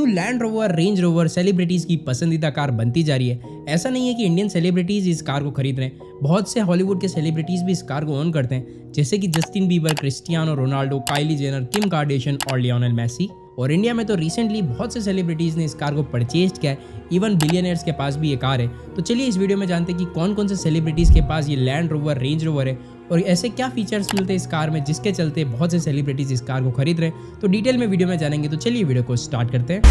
क्यों land rover, range rover celebrities की पसंदीदा कार बनती जा रही है। ऐसा नहीं है कि इंडियन सेलिब्रिटीज इस कार को खरीद रहे हैं, बहुत से हॉलीवुड के सेलिब्रिटीज भी इस कार को ओन करते हैं, जैसे कि Justin Bieber, Cristiano Ronaldo, Kylie Jenner, Kim Kardashian और लियोनेल मेसी। और इंडिया में तो रिसेंटली बहुत से सेलिब्रिटीज ने इस कार को परचेज किया है, इवन बिलियनर्स के पास भी ये कार है। तो चलिए इस वीडियो में जानते हैं कि कौन कौन से सेलिब्रिटीज के पास ये लैंड रोवर, रेंज रोवर है और ऐसे क्या फीचर्स मिलते हैं इस कार में जिसके चलते बहुत से सेलिब्रिटीज इस कार को खरीद रहे हैं। तो डिटेल में वीडियो में जानेंगे, तो चलिए वीडियो को स्टार्ट करते हैं।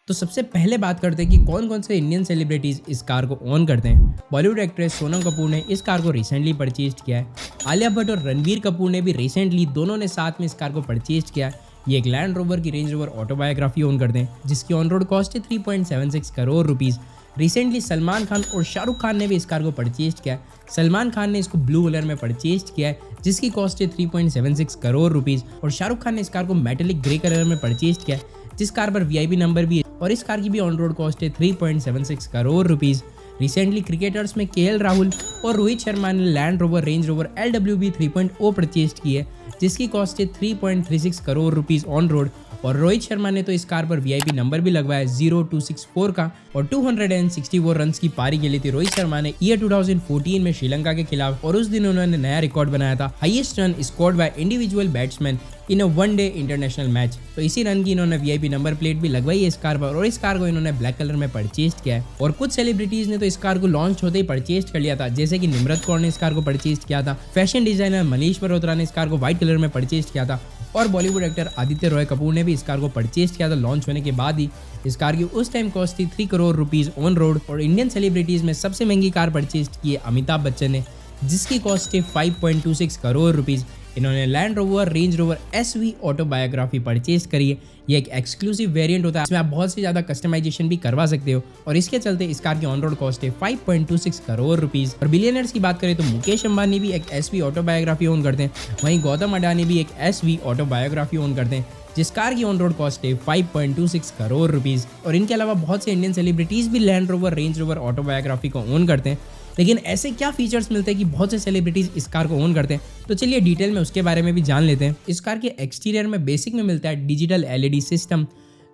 तो सबसे पहले बात करते हैं कि कौन कौन से इंडियन सेलिब्रिटीज इस कार को ओन करते हैं। बॉलीवुड एक्ट्रेस सोनम कपूर ने इस कार को रिसेंटली परचेज किया है। आलिया भट्ट और रणवीर कपूर ने भी रिसेंटली दोनों ने साथ में इस कार को परचेज किया है। ये एक लैंड रोवर की रेंज रोवर ऑटोबायोग्राफी ओन करते हैं, जिसकी ऑन रोड कॉस्ट है 3.76 करोड़ रुपीज़। रिसेंटली सलमान खान और शाहरुख खान ने भी इस कार को परचेज किया है। सलमान खान ने इसको ब्लू कलर में परचेज किया है, जिसकी कॉस्ट है 3.76 करोड़ रुपीज़। और शाहरुख खान ने इस कार को मेटेलिक ग्रे कलर में परचेज किया है, जिस कार पर वीआईपी नंबर भी है और इस कार की भी ऑन रोड कॉस्ट है 3.76 करोड़ रुपीज़। रिसेंटली क्रिकेटर्स में केएल राहुल और रोहित शर्मा ने land rover, range rover LWB 3.0 purchase की है, जिसकी कॉस्ट है 3.36 करोड़ रुपीज़ ऑन रोड। और रोहित शर्मा ने तो इस कार पर वीआईपी नंबर भी लगवाया 0264 का और 264 रन्स की पारी खेली थी रोहित शर्मा ने ईयर 2014 में श्रीलंका के खिलाफ। और उस दिन उन्होंने नया रिकॉर्ड बनाया था, highest run scored by individual batsman in a one day international match. तो इसी रन की इन्होंने वीआईपी नंबर प्लेट भी लगवाई है इस कार पर और इस कार को इन्होंने ब्लैक कलर में परचेज किया है। और कुछ सेलिब्रिटीज ने तो इस कार को लॉन्च होते ही परचेज कर लिया था, जैसे कि निम्रत कौर ने इस कार को परचेज किया था। फैशन डिजाइनर मनीष मल्होत्रा ने इस कार को व्हाइट कलर में परचेज किया था और बॉलीवुड एक्टर आदित्य रॉय कपूर ने भी इस कार को परचेज किया था लॉन्च होने के बाद ही। इस कार की उस टाइम कॉस्ट थी 3 करोड़ रुपीज़ ऑन रोड। और इंडियन सेलिब्रिटीज में सबसे महंगी कार परचेज की है अमिताभ बच्चन ने, जिसकी कॉस्ट है 5.26 करोड़ रुपीज़। इन्होंने land rover, range rover SV autobiography purchase करी है। ये एक एक्सक्लूसिव वेरिएंट होता है, इसमें आप बहुत से ज़्यादा कस्टमाइजेशन भी करवा सकते हो और इसके चलते इस कार की ऑन रोड कॉस्ट है 5.26 करोड़ रुपीज़। और बिलियनर्स की बात करें तो मुकेश अंबानी भी एक SV ऑटोबायोग्राफी ओन करते हैं, वहीं गौतम अडानी भी एक SV ऑटोबायोग्राफी ओन करते हैं, जिस कार की ऑन रोड कॉस्ट है 5.26 करोड़ रुपीज़। और इनके अलावा बहुत से इंडियन सेलिब्रिटीज़ भी land rover, range rover autobiography को ओन करते हैं। लेकिन ऐसे क्या फीचर्स मिलते हैं कि बहुत से सेलिब्रिटीज इस कार को ओन करते हैं, तो चलिए डिटेल में उसके बारे में भी जान लेते हैं। इस कार के एक्सटीरियर में बेसिक में मिलता है डिजिटल LED सिस्टम,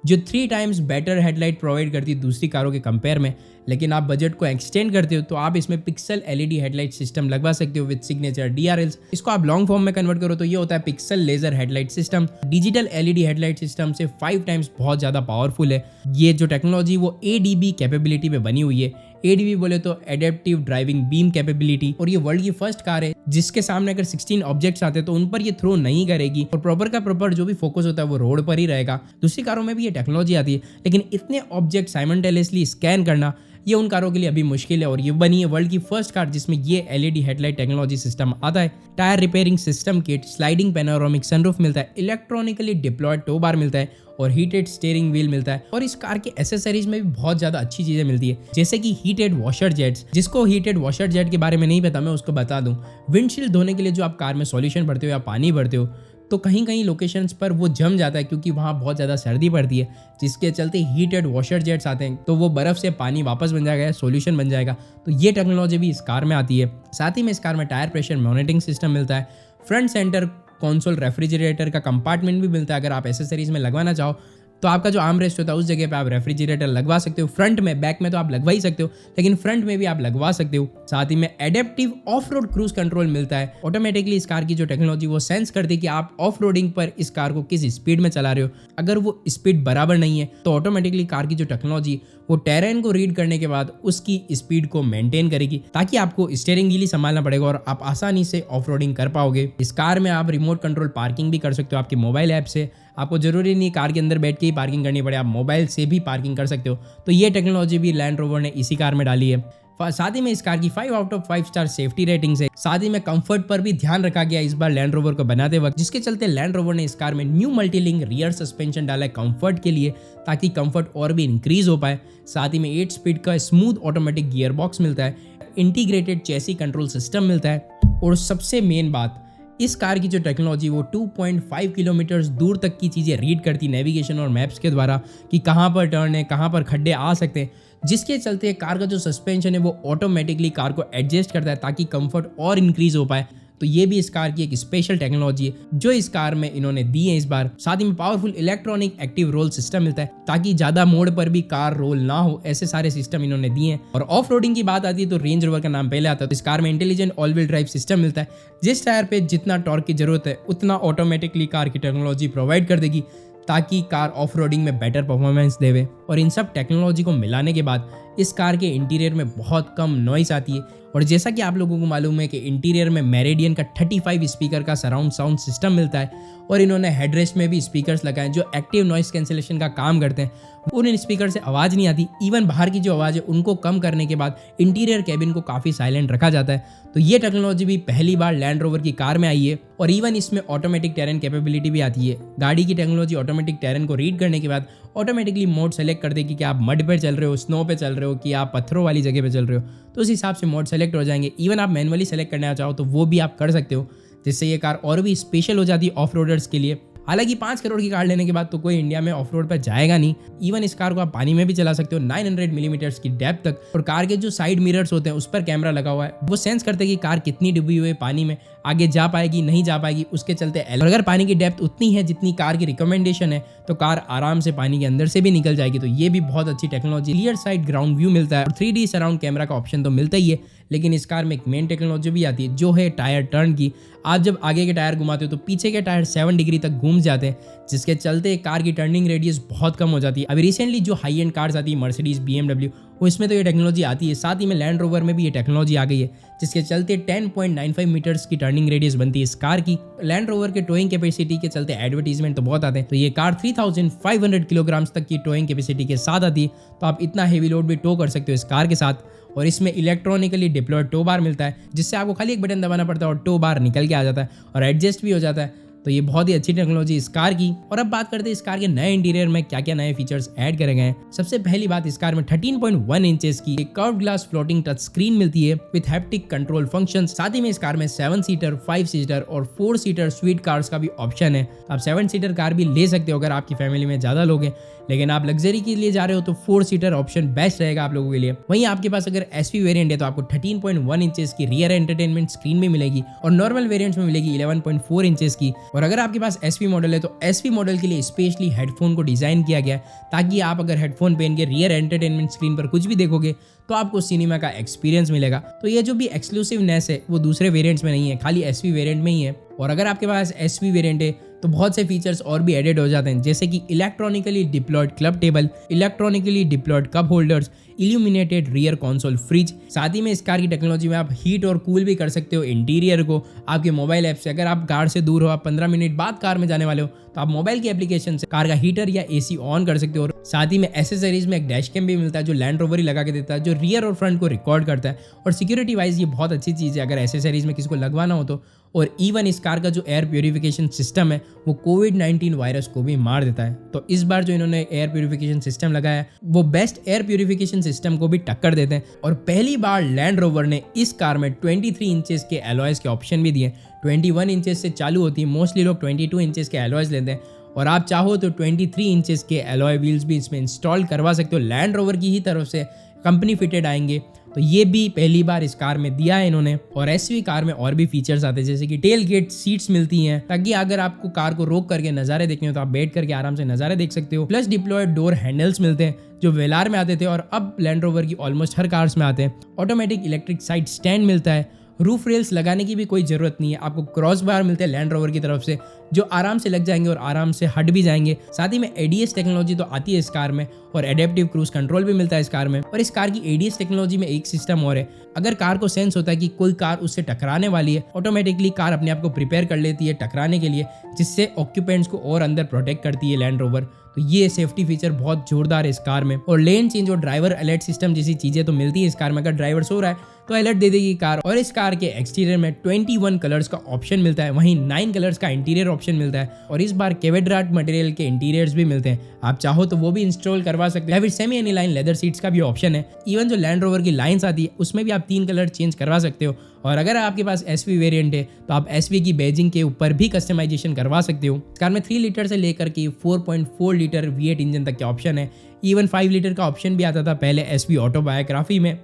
जो 3 टाइम्स बेटर हेडलाइट प्रोवाइड करती है दूसरी कारों के कंपेयर में। लेकिन आप बजट को एक्सटेंड करते हो तो आप इसमें पिक्सल LED हेडलाइट सिस्टम लगवा सकते हो विद सिग्नेचर DRLs। इसको आप लॉन्ग फॉर्म में कन्वर्ट करो तो ये होता है pixel laser headlight system. Digital LED headlight system से 5 टाइम्स बहुत ज़्यादा पावरफुल है। ये जो टेक्नोलॉजी वो ADB कैपेबिलिटी पे बनी हुई है। ADB बोले तो एडेप्टिव ड्राइविंग बीम कैपेबिलिटी। और ये वर्ल्ड की फर्स्ट कार है जिसके सामने अगर 16 ऑब्जेक्ट्स आते हैं तो उन पर ये थ्रो नहीं करेगी और प्रॉपर का प्रॉपर जो भी फोकस होता है वो रोड पर ही रहेगा। दूसरी कारों में भी ये टेक्नोलॉजी आती है, लेकिन इतने ऑब्जेक्ट साइमल्टेनियसली स्कैन करना ये उन कारों के लिए अभी मुश्किल है। और ये बनी है वर्ल्ड की फर्स्ट कार जिसमें ये LED हेडलाइट टेक्नोलॉजी सिस्टम आता है। Tyre repairing system kit, sliding panoramic sunroof मिलता है, इलेक्ट्रॉनिकली डिप्लॉयड टो बार मिलता है और हीटेड स्टीयरिंग व्हील मिलता है। और इस कार के एसेसरीज में भी बहुत ज्यादा अच्छी चीजें मिलती है, जैसे कि हीटेड वॉशर जेट्स। जिसको हीटेड वॉशर जेट के बारे में नहीं पता, मैं उसको बता दूं। विंडशील्ड धोने के लिए जो आप कार में सॉल्यूशन भरते हो या पानी भरते हो, तो कहीं कहीं लोकेशंस पर वो जम जाता है क्योंकि वहाँ बहुत ज़्यादा सर्दी पड़ती है, जिसके चलते हीटेड वॉशर जेट्स आते हैं तो वो बर्फ़ से पानी वापस बन जाएगा, सॉल्यूशन बन जाएगा। तो ये टेक्नोलॉजी भी इस कार में आती है। साथ ही में इस कार में टायर प्रेशर मॉनिटरिंग सिस्टम मिलता है। फ्रंट सेंटर कंसोल रेफ्रिजरेटर का कंपार्टमेंट भी मिलता है। अगर आप एसेसरीज में लगवाना चाहो तो आपका जो आर्म रेस्ट होता है उस जगह पे आप रेफ्रिजरेटर लगवा सकते हो। फ्रंट में, बैक में तो आप लगवा ही सकते हो, लेकिन फ्रंट में भी आप लगवा सकते हो। साथ ही में adaptive of road cruise control मिलता है। ऑटोमेटिकली इस कार की जो टेक्नोलॉजी वो सेंस करती है कि आप ऑफ रोडिंग पर इस कार को किस स्पीड में चला रहे हो। अगर वो स्पीड बराबर नहीं है तो ऑटोमेटिकली कार की जो टेक्नोलॉजी वो टेरेन को रीड करने के बाद उसकी स्पीड को मेंटेन करेगी, ताकि आपको स्टीयरिंग व्हील ही संभालना पड़ेगा और आप आसानी से ऑफ रोडिंग कर पाओगे। इस कार में आप रिमोट कंट्रोल पार्किंग भी कर सकते हो आपके मोबाइल ऐप से। आपको जरूरी नहीं कार के अंदर बैठ के ही पार्किंग करनी पड़े, आप मोबाइल से भी पार्किंग कर सकते हो। तो ये टेक्नोलॉजी भी लैंड रोवर ने इसी कार में डाली है। साथ ही में इस कार की 5 out of 5 star safety ratings है। साथ ही में कंफर्ट पर भी ध्यान रखा गया इस बार लैंड रोवर को बनाते वक्त, जिसके चलते लैंड रोवर ने इस कार में न्यू मल्टीलिंक रियर सस्पेंशन डाला है कंफर्ट के लिए, ताकि कंफर्ट और भी इंक्रीज हो पाए। साथ ही में 8 स्पीड का स्मूथ ऑटोमेटिक गियर बॉक्स मिलता है, इंटीग्रेटेड चेसी कंट्रोल सिस्टम मिलता है और सबसे मेन बात, इस कार की जो टेक्नोलॉजी वो 2.5 किलोमीटर दूर तक की चीज़ें रीड करती नेविगेशन और मैप्स के द्वारा कि कहाँ पर टर्न है, कहाँ पर खड्डे आ सकते हैं, जिसके चलते कार का जो सस्पेंशन है वो ऑटोमेटिकली कार को एडजस्ट करता है ताकि कंफर्ट और इंक्रीज हो पाए। तो ये भी इस कार की एक स्पेशल टेक्नोलॉजी है जो इस कार में इन्होंने दी है इस बार। साथ ही में powerful electronic active roll system मिलता है ताकि ज्यादा मोड पर भी कार रोल ना हो, ऐसे सारे सिस्टम इन्होंने दिए हैं। और ऑफ रोडिंग की बात आती है तो रेंज रोवर का नाम पहले आता है। तो इस कार में intelligent all wheel drive system मिलता है, जिस टायर पे जितना टॉर्क की जरूरत है उतना ऑटोमेटिकली कार की टेक्नोलॉजी प्रोवाइड कर देगी ताकि कार ऑफ रोडिंग में बेटर परफॉर्मेंस देवे। और इन सब टेक्नोलॉजी को मिलाने के बाद इस कार के इंटीरियर में बहुत कम नॉइस आती है। और जैसा कि आप लोगों को मालूम है कि इंटीरियर में मेरिडियन का 35 स्पीकर का सराउंड साउंड सिस्टम मिलता है और इन्होंने हेडरेस्ट में भी स्पीकर्स लगाए हैं जो एक्टिव नॉइस कैंसिलेशन का काम करते हैं। उन स्पीकर से आवाज़ नहीं आती, इवन बाहर की जो आवाज़ है उनको कम करने के बाद इंटीरियर कैबिन को काफ़ी साइलेंट रखा जाता है। तो ये टेक्नोलॉजी भी पहली बार लैंड रोवर की कार में आई है। और इवन इसमें ऑटोमेटिक टेरेन कैपेबिलिटी भी आती है। गाड़ी की टेक्नोलॉजी ऑटोमेटिक टेरेन को रीड करने के बाद ऑटोमेटिकली मोड सेलेक्ट कर देगी कि आप मड पे चल रहे हो, स्नो पे चल रहे हो, कि आप पत्थरों वाली जगह पे चल रहे हो, तो उस हिसाब से मोड सेलेक्ट हो जाएंगे। इवन आप मैनुअली सेलेक्ट करना चाहो तो वो भी आप कर सकते हो, जिससे ये कार और भी स्पेशल हो जाती है ऑफ रोडर्स के लिए। हालांकि 5 करोड़ की कार लेने के बाद तो कोई इंडिया में ऑफ रोड पर जाएगा नहीं। इवन इस कार को आप पानी में भी चला सकते हो 900 मिलीमीटर की डेप्थ तक। और कार के जो साइड मिरर्स होते हैं उस पर कैमरा लगा हुआ है, वो सेंस करते हैं कि कार कितनी डूबी हुई है पानी में, आगे जा पाएगी नहीं जा पाएगी, उसके चलते और अगर पानी की डेप्थ उतनी है जितनी कार की रिकमेंडेशन है तो कार आराम से पानी के अंदर से भी निकल जाएगी। तो ये भी बहुत अच्छी technology. Clear side ground view मिलता है और 3D सराउंड कैमरा का ऑप्शन तो मिलता ही है, लेकिन इस कार में एक मेन टेक्नोलॉजी भी आती है जो है टायर टर्न की। आप जब आगे के टायर घुमाते हो तो पीछे के टायर 7 डिग्री तक घूम जाते हैं, जिसके चलते कार की टर्निंग रेडियस बहुत कम हो जाती है। अभी रिसेंटली जो हाई एंड कार्स आती है मर्सिडीज, BMW, उसमें तो ये टेक्नोलॉजी आती है। साथ ही में लैंड रोवर में भी ये टेक्नोलॉजी आ गई है, जिसके चलते 10.95 मीटर्स की टर्निंग रेडियस बनती है इस कार की। लैंड रोवर के टोइंग कैपेसिटी के चलते एडवर्टीजमेंट तो बहुत आते हैं। तो ये कार 3500 किलोग्राम तक की टोइंग कैपेसिटी के साथ आती है, तो आप इतना हेवी लोड भी टो कर सकते हो इस कार के साथ। और इसमें इलेक्ट्रॉनिकली डिप्लॉयड टो बार मिलता है, जिससे आपको खाली एक बटन दबाना पड़ता है और टो बार निकल के आ जाता है और एडजस्ट भी हो जाता है। तो ये बहुत ही अच्छी टेक्नोलॉजी इस कार की। और अब बात करते हैं इस कार के नए इंटीरियर में क्या क्या नए फीचर्स ऐड करे गए हैं। सबसे पहली बात, इस कार में 13.1 इंचेस की एक curved glass floating touch screen मिलती है विद हैप्टिक कंट्रोल फंक्शन। साथ ही में इस कार में 7 सीटर, 5 सीटर और 4 सीटर स्वीट कार्स का भी ऑप्शन है। आप 7 सीटर कार भी ले सकते हो अगर आपकी फैमिली में ज्यादा लोग हैं, लेकिन आप लग्जरी के लिए जा रहे हो तो 4 सीटर ऑप्शन बेस्ट रहेगा आप लोगों के लिए। वहीं आपके पास अगर SV वेरिएंट है तो आपको 13.1 इंचेस की रियर एंटरटेनमेंट स्क्रीन भी मिलेगी और नॉर्मल वेरिएंट्स में मिलेगी 11.4 इंचेस की। और अगर आपके पास SV मॉडल है तो SV मॉडल के लिए स्पेशली हेडफोन को डिजाइन किया गया है, ताकि आप अगर हेडफोन पहन के रियर एंटरटेनमेंट स्क्रीन पर कुछ भी देखोगे तो आपको सिनेमा का एक्सपीरियंस मिलेगा। तो ये जो भी एक्सक्लूसिवनेस है वो दूसरे वेरिएंट्स में नहीं है, खाली SV वेरिएंट में ही है। और अगर आपके पास SV वेरिएंट है तो बहुत से फीचर्स और भी एडेड हो जाते हैं, जैसे कि electronically deployed club table, electronically deployed cup holders, illuminated rear console fridge. साथ ही में इस कार की टेक्नोलॉजी में आप हीट और कूल भी कर सकते हो इंटीरियर को आपके मोबाइल ऐप से। अगर आप कार से दूर हो, आप 15 मिनट बाद कार में जाने वाले हो, तो आप मोबाइल की एप्लीकेशन से कार का हीटर या AC ऑन कर सकते हो। और साथ ही में एसेसरीज में एक डैश कैम भी मिलता है जो लैंड रोवर ही लगा के देता है, जो रियर और फ्रंट को रिकॉर्ड करता है। और सिक्योरिटी वाइज ये बहुत अच्छी चीज़ है अगर एसेसरीज में किसी को लगवाना हो तो। और इवन इस कार का जो एयर प्यूरिफिकेशन सिस्टम है वो कोविड-19 वायरस को भी मार देता है। तो इस बार जो इन्होंने एयर प्यूरिफिकेशन सिस्टम लगाया है वो बेस्ट एयर प्यूरिफिकेशन सिस्टम को भी टक्कर देते हैं। और पहली बार लैंड रोवर ने इस कार में 23 इंचेस के एलॉयज के ऑप्शन भी दिए। 21 इंचेस से चालू होती है, मोस्टली लोग 22 इंचेस के एलॉयज लेते हैं। और आप चाहो तो 23 इंचेस के एलॉय व्हील्स भी इसमें इंस्टॉल करवा सकते हो, लैंड रोवर की ही तरफ से कंपनी फिटेड आएंगे। तो ये भी पहली बार इस कार में दिया है इन्होंने। और SV कार में और भी फीचर्स आते हैं, जैसे कि टेल गेट सीट्स मिलती हैं, ताकि अगर आपको कार को रोक करके नज़ारे देखने हो तो आप बैठ करके आराम से नज़ारे देख सकते हो। प्लस डिप्लॉयड डोर हैंडल्स मिलते हैं जो वेलार में आते थे और अब लैंड रोवर की ऑलमोस्ट हर कार्स में आते हैं। ऑटोमेटिक इलेक्ट्रिक साइड स्टैंड मिलता है। रूफ रेल्स लगाने की भी कोई ज़रूरत नहीं है, आपको क्रॉस बार मिलते हैं लैंड रोवर की तरफ से जो आराम से लग जाएंगे और आराम से हट भी जाएंगे। साथ ही में ADS टेक्नोलॉजी तो आती है इस कार में और एडेप्टिव क्रूज कंट्रोल भी मिलता है इस कार में। और इस कार की ADS टेक्नोलॉजी में एक सिस्टम और है, अगर कार को सेंस होता है कि कोई कार उससे टकराने वाली है, ऑटोमेटिकली कार अपने आप को प्रिपेयर कर लेती है टकराने के लिए, जिससे ऑक्यूपेंट्स को और अंदर प्रोटेक्ट करती है लैंड रोवर। तो ये सेफ्टी फीचर बहुत जोरदार है इस कार में। और लेन चेंज और ड्राइवर अलर्ट सिस्टम जैसी चीजें तो मिलती है इस कार में, अगर ड्राइवर सो रहा है तो अलर्ट दे देगी कार। और इस कार के एक्सटीरियर में 21 कलर्स का ऑप्शन मिलता है, वहीं 9 कलर्स का इंटीरियर ऑप्शन मिलता है। और इस बार केवेड्राट मटेरियल के इंटीरियर्स भी मिलते हैं, आप चाहो तो वो भी इंस्टॉल करवा सकते हैं। फिर सेमी एनीलाइन लेदर सीट्स का भी ऑप्शन है। इवन जो लैंड रोवर की लाइंस आती है उसमें भी आप 3 कलर चेंज करवा सकते हो। और अगर आपके पास SV वेरिएंट है तो आप SV की बैजिंग के ऊपर भी कस्टमाइजेशन करवा सकते हो। कार में 3 लीटर से लेकर के 4.4 लीटर V8 इंजन तक के ऑप्शन है। इवन 5 लीटर का ऑप्शन भी आता था पहले SV ऑटोबायोग्राफी में,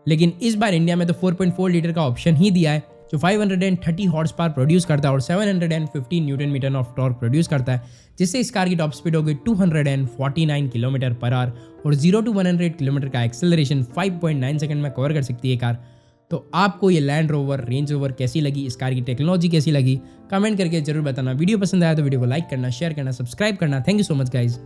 लेकिन इस बार इंडिया में तो 4.4 लीटर का ऑप्शन ही दिया है। जो 530 हॉर्स पावर प्रोड्यूस करता है और 715 newton metre of torque produce करता है, जिससे इस कार की टॉप स्पीड होगी 249 किलोमीटर पर आवर और 0 to 100 किलोमीटर का एक्सेलरेशन 5.9 सेकंड में कवर कर सकती है कार। तो आपको ये लैंड रोवर रेंज रोवर कैसी लगी, इस कार की टेक्नोलॉजी कैसी लगी, कमेंट करके जरूर बताना। वीडियो पसंद आया तो वीडियो को लाइक करना, शेयर करना, सब्सक्राइब करना। Thank you so much guys.